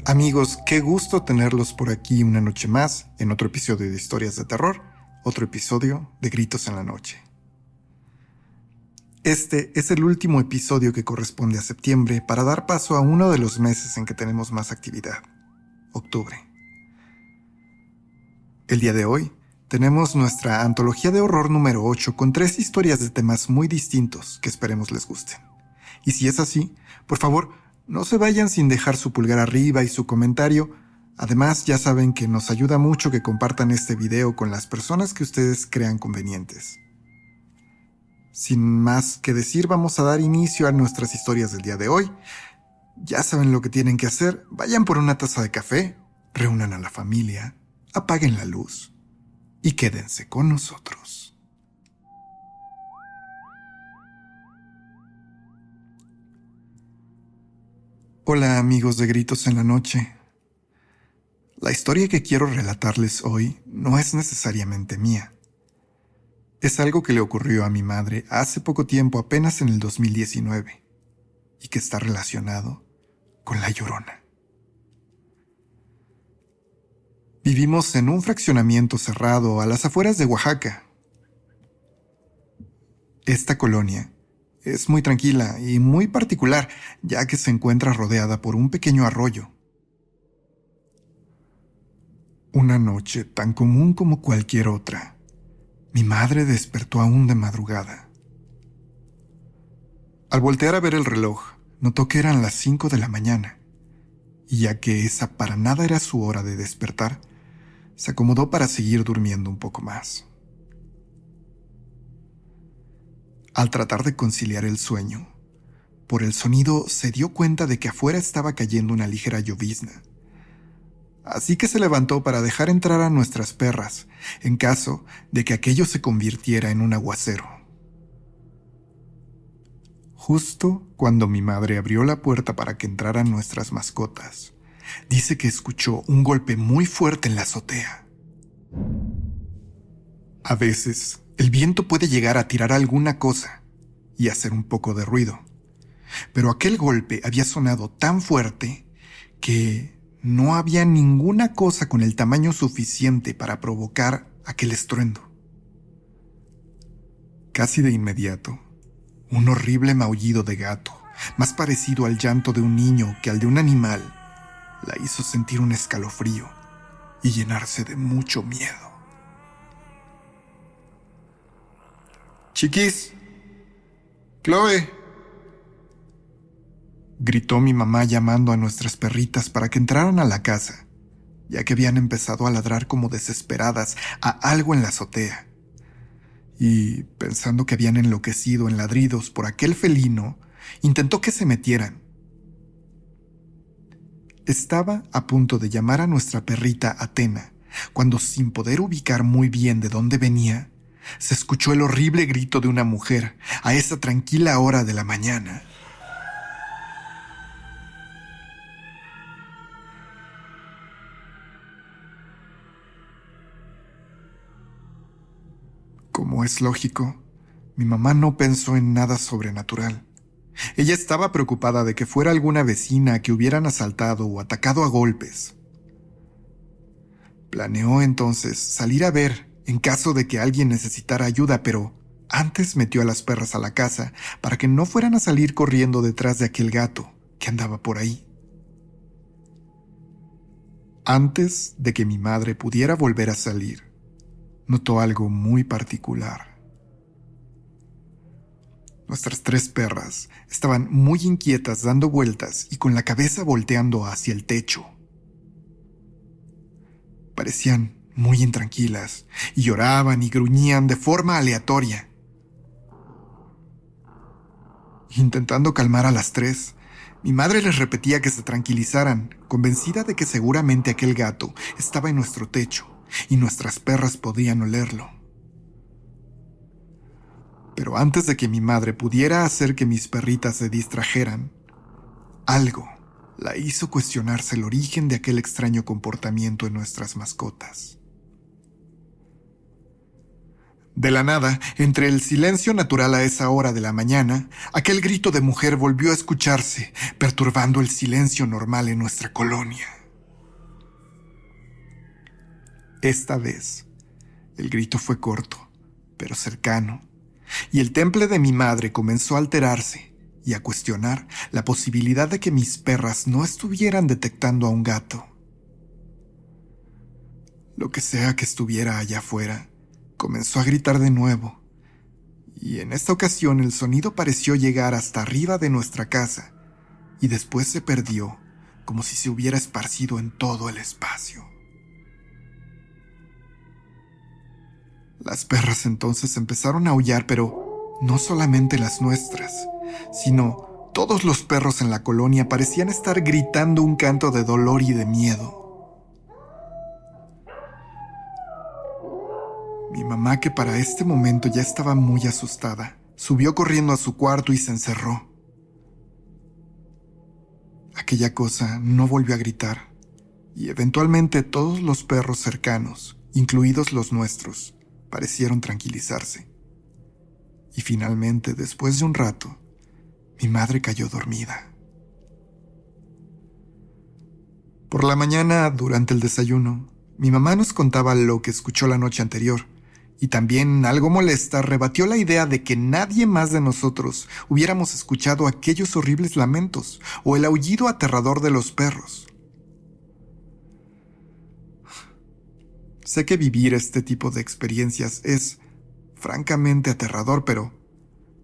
Amigos, qué gusto tenerlos por aquí una noche más, en otro episodio de Historias de Terror, otro episodio de Gritos en la Noche. Este es el último episodio que corresponde a septiembre para dar paso a uno de los meses en que tenemos más actividad, octubre. El día de hoy tenemos nuestra antología de horror número 8 con 3 historias de temas muy distintos que esperemos les gusten. Y si es así, por favor, no se vayan sin dejar su pulgar arriba y su comentario. Además, ya saben que nos ayuda mucho que compartan este video con las personas que ustedes crean convenientes. Sin más que decir, vamos a dar inicio a nuestras historias del día de hoy. Ya saben lo que tienen que hacer. Vayan por una taza de café, reúnan a la familia, apaguen la luz y quédense con nosotros. Hola amigos de Gritos en la Noche. La historia que quiero relatarles hoy no es necesariamente mía. Es algo que le ocurrió a mi madre hace poco tiempo, apenas en el 2019, y que está relacionado con La Llorona. Vivimos en un fraccionamiento cerrado a las afueras de Oaxaca. Esta colonia es muy tranquila y muy particular, ya que se encuentra rodeada por un pequeño arroyo. Una noche tan común como cualquier otra, mi madre despertó aún de madrugada. Al voltear a ver el reloj, notó que eran las 5 de la mañana, y ya que esa para nada era su hora de despertar, se acomodó para seguir durmiendo un poco más. Al tratar de conciliar el sueño, por el sonido se dio cuenta de que afuera estaba cayendo una ligera llovizna. Así que se levantó para dejar entrar a nuestras perras, en caso de que aquello se convirtiera en un aguacero. Justo cuando mi madre abrió la puerta para que entraran nuestras mascotas, dice que escuchó un golpe muy fuerte en la azotea. A veces, el viento puede llegar a tirar alguna cosa y hacer un poco de ruido, pero aquel golpe había sonado tan fuerte que no había ninguna cosa con el tamaño suficiente para provocar aquel estruendo. Casi de inmediato, un horrible maullido de gato, más parecido al llanto de un niño que al de un animal, la hizo sentir un escalofrío y llenarse de mucho miedo. «Chiquis, Chloe», gritó mi mamá llamando a nuestras perritas para que entraran a la casa, ya que habían empezado a ladrar como desesperadas a algo en la azotea. Y, pensando que habían enloquecido en ladridos por aquel felino, intentó que se metieran. Estaba a punto de llamar a nuestra perrita Atena, cuando, sin poder ubicar muy bien de dónde venía, se escuchó el horrible grito de una mujer a esa tranquila hora de la mañana. Como es lógico, mi mamá no pensó en nada sobrenatural. Ella estaba preocupada de que fuera alguna vecina que hubieran asaltado o atacado a golpes. Planeó entonces salir a ver en caso de que alguien necesitara ayuda, pero antes metió a las perras a la casa para que no fueran a salir corriendo detrás de aquel gato que andaba por ahí. Antes de que mi madre pudiera volver a salir, notó algo muy particular. Nuestras 3 perras estaban muy inquietas dando vueltas y con la cabeza volteando hacia el techo. Parecían muy intranquilas y lloraban y gruñían de forma aleatoria. Intentando calmar a las 3, mi madre les repetía que se tranquilizaran, convencida de que seguramente aquel gato estaba en nuestro techo y nuestras perras podían olerlo. Pero antes de que mi madre pudiera hacer que mis perritas se distrajeran, algo la hizo cuestionarse el origen de aquel extraño comportamiento en nuestras mascotas. De la nada, entre el silencio natural a esa hora de la mañana, aquel grito de mujer volvió a escucharse, perturbando el silencio normal en nuestra colonia. Esta vez, el grito fue corto, pero cercano, y el temple de mi madre comenzó a alterarse y a cuestionar la posibilidad de que mis perras no estuvieran detectando a un gato. Lo que sea que estuviera allá afuera, comenzó a gritar de nuevo, y en esta ocasión el sonido pareció llegar hasta arriba de nuestra casa, y después se perdió, como si se hubiera esparcido en todo el espacio. Las perras entonces empezaron a aullar, pero no solamente las nuestras, sino todos los perros en la colonia parecían estar gritando un canto de dolor y de miedo. Mi mamá, que para este momento ya estaba muy asustada, subió corriendo a su cuarto y se encerró. Aquella cosa no volvió a gritar, y eventualmente todos los perros cercanos, incluidos los nuestros, parecieron tranquilizarse. Y finalmente, después de un rato, mi madre cayó dormida. Por la mañana, durante el desayuno, mi mamá nos contaba lo que escuchó la noche anterior, y también, algo molesta, rebatió la idea de que nadie más de nosotros hubiéramos escuchado aquellos horribles lamentos o el aullido aterrador de los perros. Sé que vivir este tipo de experiencias es francamente aterrador, pero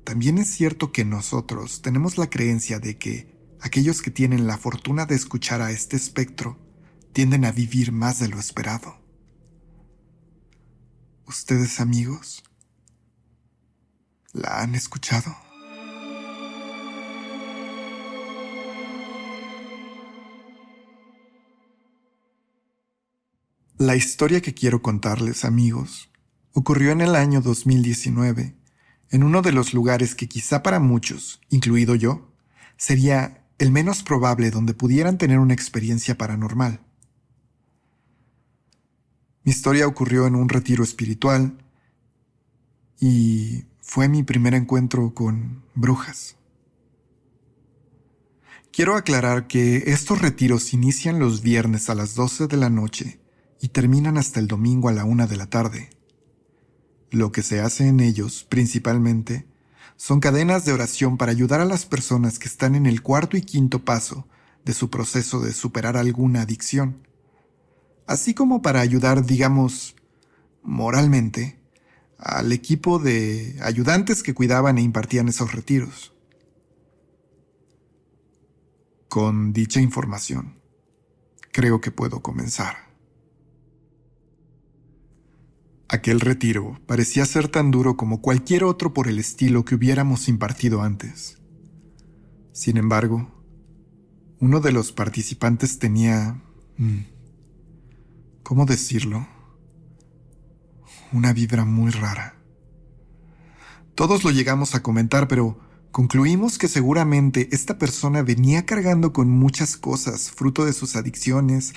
también es cierto que nosotros tenemos la creencia de que aquellos que tienen la fortuna de escuchar a este espectro tienden a vivir más de lo esperado. ¿Ustedes, amigos, la han escuchado? La historia que quiero contarles, amigos, ocurrió en el año 2019, en uno de los lugares que quizá para muchos, incluido yo, sería el menos probable donde pudieran tener una experiencia paranormal. Mi historia ocurrió en un retiro espiritual y fue mi primer encuentro con brujas. Quiero aclarar que estos retiros inician los viernes a las 12 de la noche y terminan hasta el domingo a la 1 de la tarde. Lo que se hace en ellos, principalmente, son cadenas de oración para ayudar a las personas que están en el cuarto y quinto paso de su proceso de superar alguna adicción, así como para ayudar, digamos, moralmente, al equipo de ayudantes que cuidaban e impartían esos retiros. Con dicha información, creo que puedo comenzar. Aquel retiro parecía ser tan duro como cualquier otro por el estilo que hubiéramos impartido antes. Sin embargo, uno de los participantes tenía... ¿cómo decirlo? Una vibra muy rara. Todos lo llegamos a comentar, pero concluimos que seguramente esta persona venía cargando con muchas cosas, fruto de sus adicciones,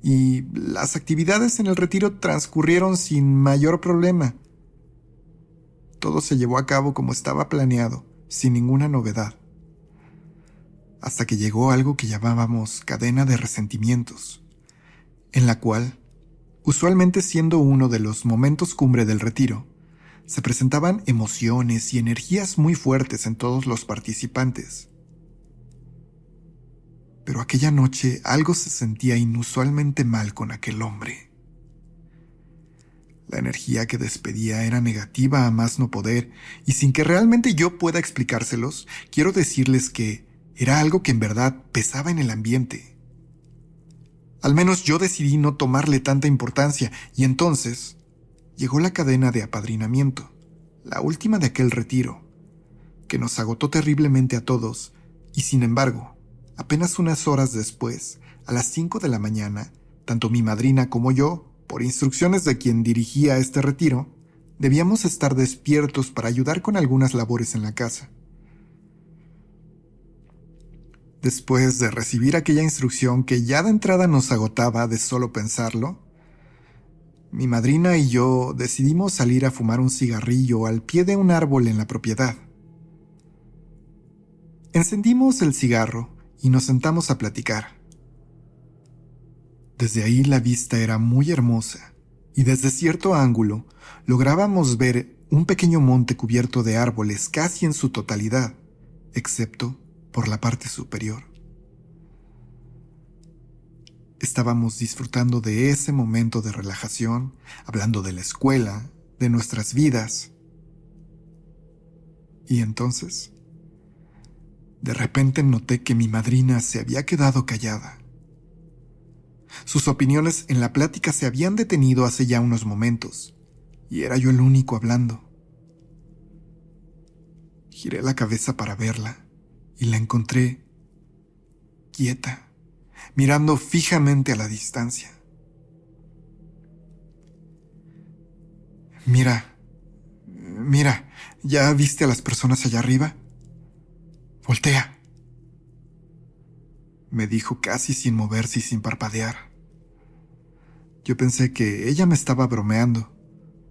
y las actividades en el retiro transcurrieron sin mayor problema. Todo se llevó a cabo como estaba planeado, sin ninguna novedad. Hasta que llegó algo que llamábamos cadena de resentimientos, en la cual, usualmente siendo uno de los momentos cumbre del retiro, se presentaban emociones y energías muy fuertes en todos los participantes. Pero aquella noche algo se sentía inusualmente mal con aquel hombre. La energía que despedía era negativa a más no poder, y sin que realmente yo pueda explicárselos, quiero decirles que era algo que en verdad pesaba en el ambiente. Al menos yo decidí no tomarle tanta importancia, y entonces llegó la cadena de apadrinamiento, la última de aquel retiro, que nos agotó terriblemente a todos, y sin embargo, apenas unas horas después, a las 5 de la mañana, tanto mi madrina como yo, por instrucciones de quien dirigía este retiro, debíamos estar despiertos para ayudar con algunas labores en la casa. Después de recibir aquella instrucción que ya de entrada nos agotaba de solo pensarlo, mi madrina y yo decidimos salir a fumar un cigarrillo al pie de un árbol en la propiedad. Encendimos el cigarro y nos sentamos a platicar. Desde ahí la vista era muy hermosa y desde cierto ángulo lográbamos ver un pequeño monte cubierto de árboles casi en su totalidad, excepto por la parte superior. Estábamos disfrutando de ese momento de relajación, hablando de la escuela, de nuestras vidas. Y entonces, de repente noté que mi madrina se había quedado callada. Sus opiniones en la plática se habían detenido hace ya unos momentos, y era yo el único hablando. Giré la cabeza para verla, y la encontré quieta, mirando fijamente a la distancia. Mira, ¿ya viste a las personas allá arriba? Voltea, me dijo casi sin moverse y sin parpadear. Yo pensé que ella me estaba bromeando.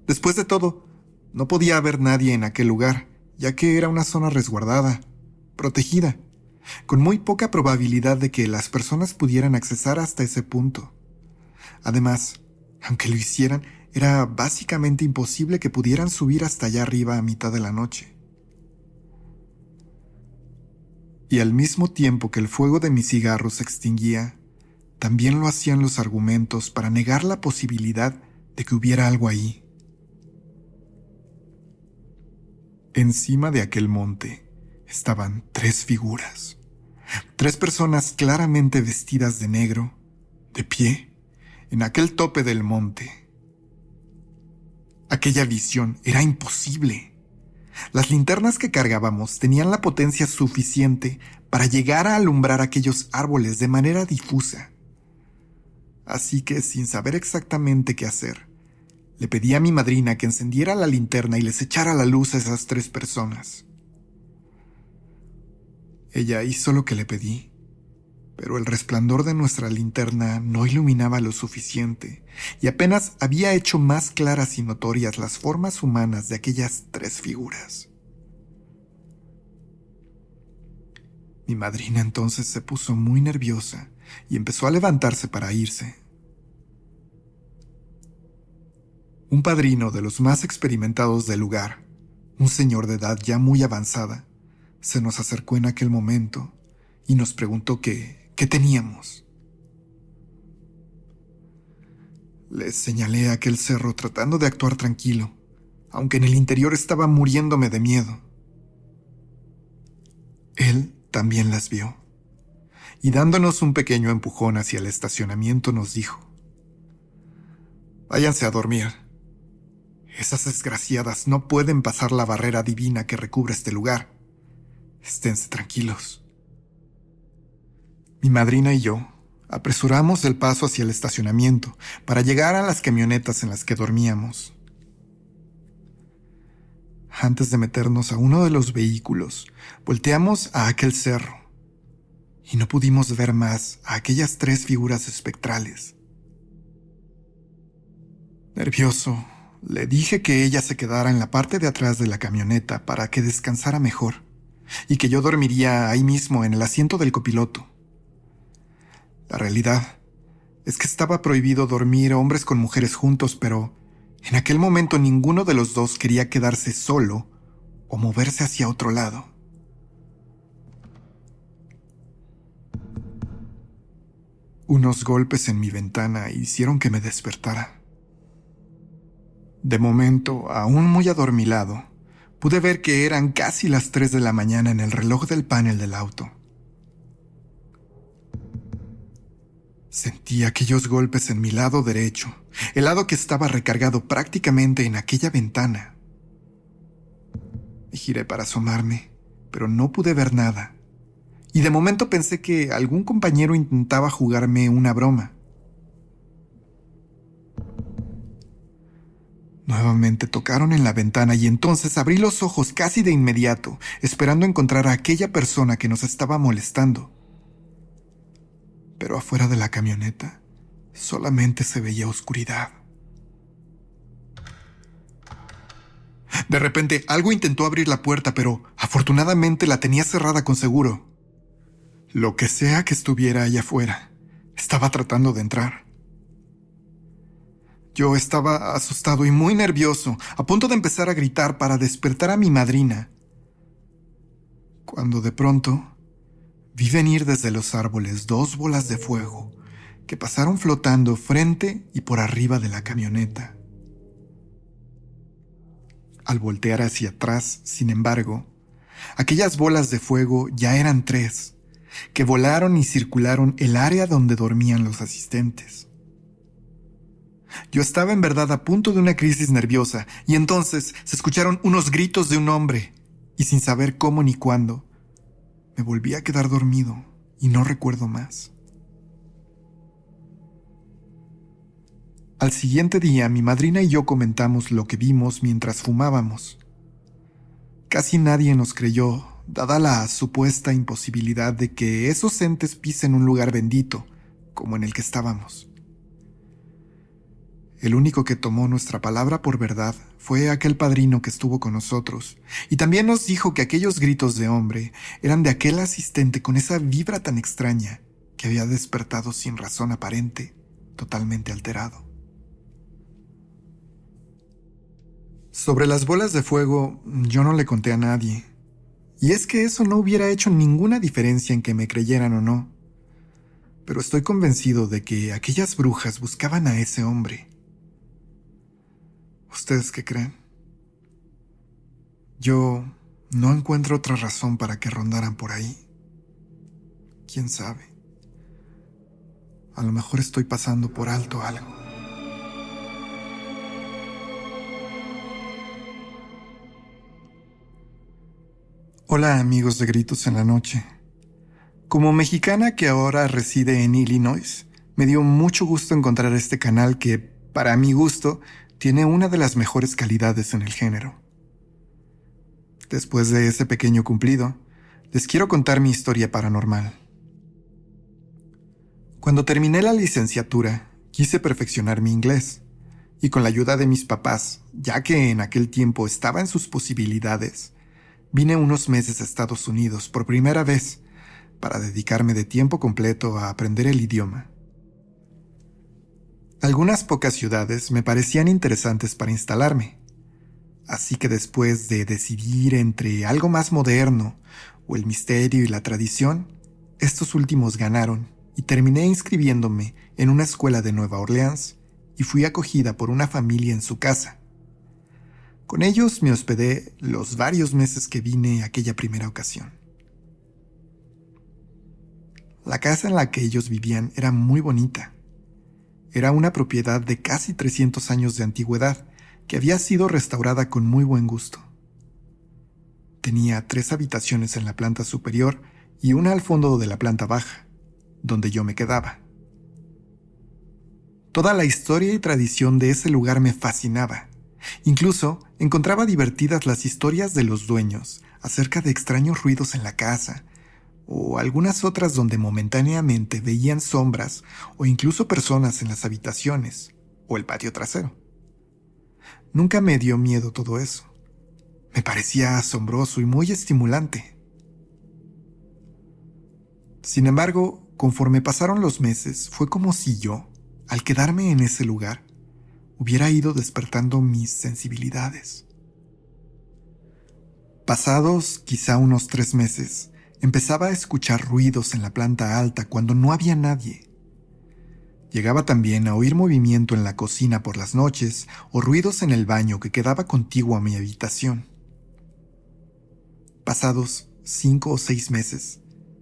Después de todo, no podía haber nadie en aquel lugar, ya que era una zona resguardada, protegida, con muy poca probabilidad de que las personas pudieran accesar hasta ese punto. Además, aunque lo hicieran, era básicamente imposible que pudieran subir hasta allá arriba a mitad de la noche. Y al mismo tiempo que el fuego de mi cigarro se extinguía, también lo hacían los argumentos para negar la posibilidad de que hubiera algo ahí. Encima de aquel monte estaban 3 figuras, 3 personas claramente vestidas de negro, de pie, en aquel tope del monte. Aquella visión era imposible. Las linternas que cargábamos tenían la potencia suficiente para llegar a alumbrar aquellos árboles de manera difusa. Así que, sin saber exactamente qué hacer, le pedí a mi madrina que encendiera la linterna y les echara la luz a esas 3 personas. Ella hizo lo que le pedí, pero el resplandor de nuestra linterna no iluminaba lo suficiente y apenas había hecho más claras y notorias las formas humanas de aquellas 3 figuras. Mi madrina entonces se puso muy nerviosa y empezó a levantarse para irse. Un padrino de los más experimentados del lugar, un señor de edad ya muy avanzada, se nos acercó en aquel momento y nos preguntó qué teníamos. Les señalé aquel cerro tratando de actuar tranquilo, aunque en el interior estaba muriéndome de miedo. Él también las vio, y dándonos un pequeño empujón hacia el estacionamiento nos dijo: «Váyanse a dormir. Esas desgraciadas no pueden pasar la barrera divina que recubre este lugar. Esténse tranquilos». Mi madrina y yo apresuramos el paso hacia el estacionamiento para llegar a las camionetas en las que dormíamos. Antes de meternos a uno de los vehículos, volteamos a aquel cerro y no pudimos ver más a aquellas 3 figuras espectrales. Nervioso, le dije que ella se quedara en la parte de atrás de la camioneta para que descansara mejor y que yo dormiría ahí mismo en el asiento del copiloto. La realidad es que estaba prohibido dormir hombres con mujeres juntos, pero en aquel momento ninguno de los dos quería quedarse solo o moverse hacia otro lado. Unos golpes en mi ventana hicieron que me despertara. De momento, aún muy adormilado, pude ver que eran casi las 3 de la mañana en el reloj del panel del auto. Sentí aquellos golpes en mi lado derecho, el lado que estaba recargado prácticamente en aquella ventana. Me giré para asomarme, pero no pude ver nada. Y de momento pensé que algún compañero intentaba jugarme una broma. Nuevamente tocaron en la ventana y entonces abrí los ojos casi de inmediato, esperando encontrar a aquella persona que nos estaba molestando. Pero afuera de la camioneta solamente se veía oscuridad. De repente, algo intentó abrir la puerta, pero afortunadamente la tenía cerrada con seguro. Lo que sea que estuviera allá afuera, estaba tratando de entrar. Yo estaba asustado y muy nervioso, a punto de empezar a gritar para despertar a mi madrina, cuando de pronto vi venir desde los árboles 2 bolas de fuego que pasaron flotando frente y por arriba de la camioneta. Al voltear hacia atrás, sin embargo, aquellas bolas de fuego ya eran 3, que volaron y circularon el área donde dormían los asistentes. Yo estaba en verdad a punto de una crisis nerviosa, y entonces se escucharon unos gritos de un hombre, y sin saber cómo ni cuándo, me volví a quedar dormido y no recuerdo más. Al siguiente día, mi madrina y yo comentamos lo que vimos mientras fumábamos. Casi nadie nos creyó, dada la supuesta imposibilidad de que esos entes pisen un lugar bendito, como en el que estábamos. El único que tomó nuestra palabra por verdad fue aquel padrino que estuvo con nosotros, y también nos dijo que aquellos gritos de hombre eran de aquel asistente con esa vibra tan extraña que había despertado sin razón aparente, totalmente alterado. Sobre las bolas de fuego, yo no le conté a nadie, y es que eso no hubiera hecho ninguna diferencia en que me creyeran o no, pero estoy convencido de que aquellas brujas buscaban a ese hombre. ¿Ustedes qué creen? Yo no encuentro otra razón para que rondaran por ahí. ¿Quién sabe? A lo mejor estoy pasando por alto algo. Hola amigos de Gritos en la Noche. Como mexicana que ahora reside en Illinois, me dio mucho gusto encontrar este canal que, para mi gusto, tiene una de las mejores calidades en el género. Después de ese pequeño cumplido, les quiero contar mi historia paranormal. Cuando terminé la licenciatura, quise perfeccionar mi inglés, y con la ayuda de mis papás, ya que en aquel tiempo estaba en sus posibilidades, vine unos meses a Estados Unidos por primera vez para dedicarme de tiempo completo a aprender el idioma. Algunas pocas ciudades me parecían interesantes para instalarme, así que después de decidir entre algo más moderno o el misterio y la tradición, estos últimos ganaron y terminé inscribiéndome en una escuela de Nueva Orleans y fui acogida por una familia en su casa. Con ellos me hospedé los varios meses que vine aquella primera ocasión. La casa en la que ellos vivían era muy bonita. Era una propiedad de casi 300 años de antigüedad que había sido restaurada con muy buen gusto. Tenía 3 habitaciones en la planta superior y una al fondo de la planta baja, donde yo me quedaba. Toda la historia y tradición de ese lugar me fascinaba. Incluso encontraba divertidas las historias de los dueños acerca de extraños ruidos en la casa, o algunas otras donde momentáneamente veían sombras o incluso personas en las habitaciones o el patio trasero. Nunca me dio miedo todo eso. Me parecía asombroso y muy estimulante. Sin embargo, conforme pasaron los meses, fue como si yo, al quedarme en ese lugar, hubiera ido despertando mis sensibilidades. Pasados quizá unos 3 meses, empezaba a escuchar ruidos en la planta alta cuando no había nadie. Llegaba también a oír movimiento en la cocina por las noches o ruidos en el baño que quedaba contiguo a mi habitación. Pasados 5 o 6 meses,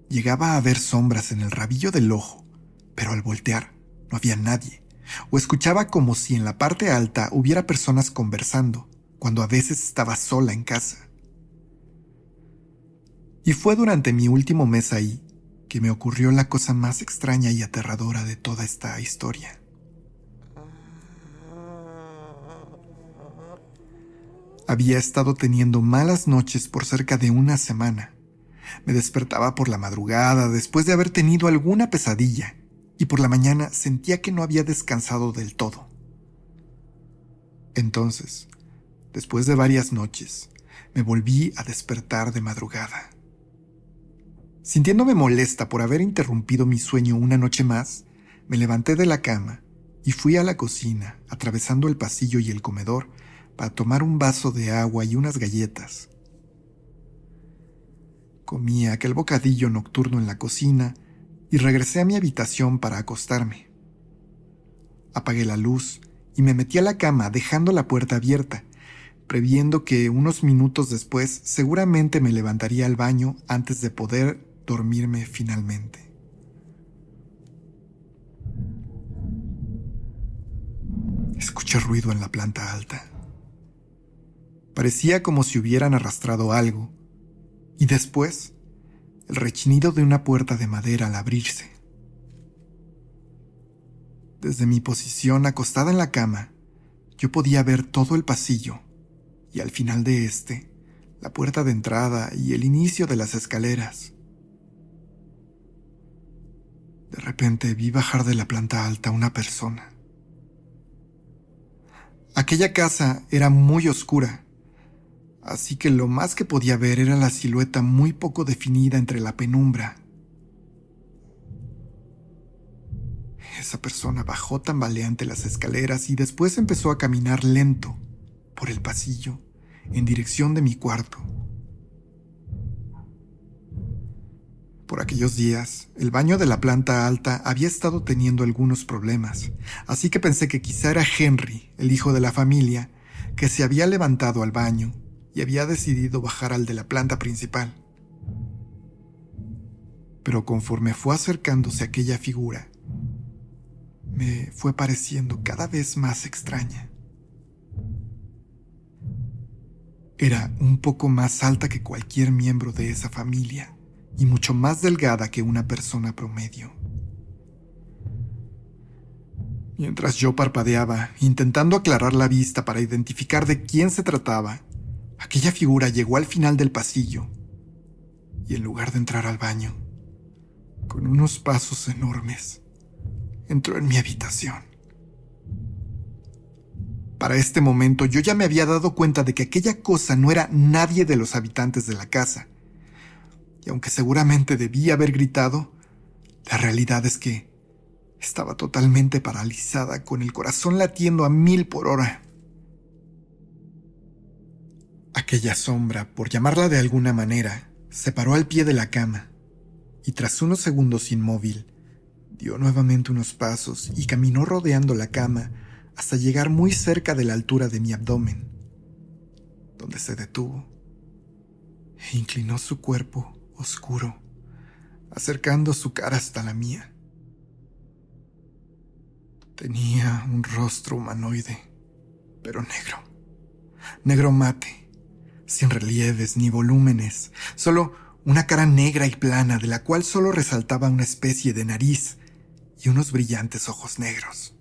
llegaba a ver sombras en el rabillo del ojo, pero al voltear no había nadie, o escuchaba como si en la parte alta hubiera personas conversando, cuando a veces estaba sola en casa. Y fue durante mi último mes ahí que me ocurrió la cosa más extraña y aterradora de toda esta historia. Había estado teniendo malas noches por cerca de una semana. Me despertaba por la madrugada después de haber tenido alguna pesadilla, y por la mañana sentía que no había descansado del todo. Entonces, después de varias noches, me volví a despertar de madrugada. Sintiéndome molesta por haber interrumpido mi sueño una noche más, me levanté de la cama y fui a la cocina, atravesando el pasillo y el comedor, para tomar un vaso de agua y unas galletas. Comí aquel bocadillo nocturno en la cocina y regresé a mi habitación para acostarme. Apagué la luz y me metí a la cama dejando la puerta abierta, previendo que unos minutos después seguramente me levantaría al baño antes de poder dormirme finalmente. Escuché ruido en la planta alta. Parecía como si hubieran arrastrado algo, y después el rechinido de una puerta de madera al abrirse. Desde mi posición acostada en la cama, yo podía ver todo el pasillo, y al final de este, la puerta de entrada y el inicio de las escaleras. De repente vi bajar de la planta alta una persona. Aquella casa era muy oscura, así que lo más que podía ver era la silueta muy poco definida entre la penumbra. Esa persona bajó tambaleante las escaleras y después empezó a caminar lento por el pasillo en dirección de mi cuarto. Por aquellos días, el baño de la planta alta había estado teniendo algunos problemas, así que pensé que quizá era Henry, el hijo de la familia, que se había levantado al baño y había decidido bajar al de la planta principal. Pero conforme fue acercándose aquella figura, me fue pareciendo cada vez más extraña. Era un poco más alta que cualquier miembro de esa familia y mucho más delgada que una persona promedio. Mientras yo parpadeaba, intentando aclarar la vista para identificar de quién se trataba, aquella figura llegó al final del pasillo y en lugar de entrar al baño, con unos pasos enormes, entró en mi habitación. Para este momento yo ya me había dado cuenta de que aquella cosa no era nadie de los habitantes de la casa. Y aunque seguramente debí haber gritado, la realidad es que estaba totalmente paralizada, con el corazón latiendo a 1000 por hora. Aquella sombra, por llamarla de alguna manera, se paró al pie de la cama y tras unos segundos inmóvil, dio nuevamente unos pasos y caminó rodeando la cama hasta llegar muy cerca de la altura de mi abdomen, donde se detuvo e inclinó su cuerpo oscuro, acercando su cara hasta la mía. Tenía un rostro humanoide, pero negro mate, sin relieves ni volúmenes, solo una cara negra y plana de la cual solo resaltaba una especie de nariz y unos brillantes ojos negros.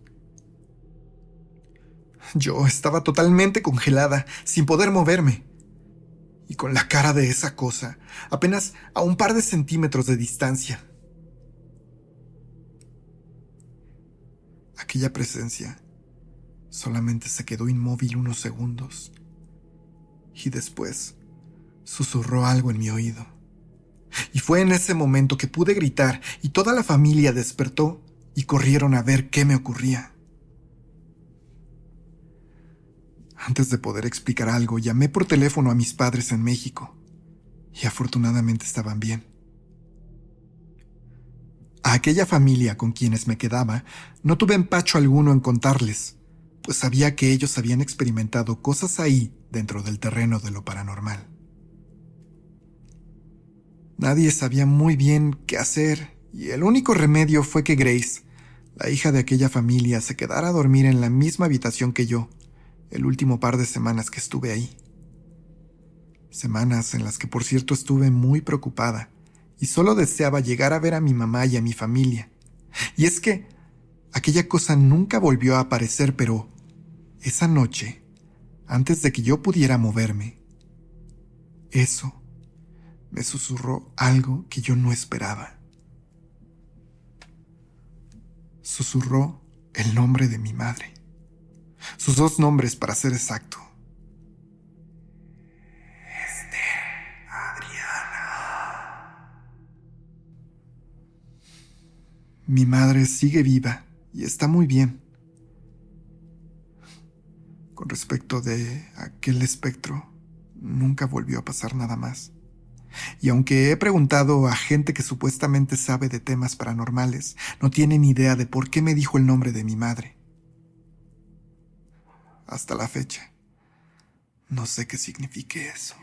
Yo estaba totalmente congelada, sin poder moverme, y con la cara de esa cosa apenas a un par de centímetros de distancia. Aquella presencia solamente se quedó inmóvil unos segundos y después susurró algo en mi oído. Y fue en ese momento que pude gritar y toda la familia despertó y corrieron a ver qué me ocurría. Antes de poder explicar algo, llamé por teléfono a mis padres en México y afortunadamente estaban bien. A aquella familia con quienes me quedaba no tuve empacho alguno en contarles, pues sabía que ellos habían experimentado cosas ahí dentro del terreno de lo paranormal. Nadie sabía muy bien qué hacer y el único remedio fue que Grace, la hija de aquella familia, se quedara a dormir en la misma habitación que yo el último par de semanas que estuve ahí. Semanas en las que, por cierto, estuve muy preocupada y solo deseaba llegar a ver a mi mamá y a mi familia. Y es que aquella cosa nunca volvió a aparecer, pero esa noche, antes de que yo pudiera moverme, eso me susurró algo que yo no esperaba. Susurró el nombre de mi madre. Sus 2 nombres, para ser exacto. Mi madre sigue viva y está muy bien. Con respecto de aquel espectro, nunca volvió a pasar nada más. Y aunque he preguntado a gente que supuestamente sabe de temas paranormales, no tienen idea de por qué me dijo el nombre de mi madre. Hasta la fecha, no sé qué signifique eso.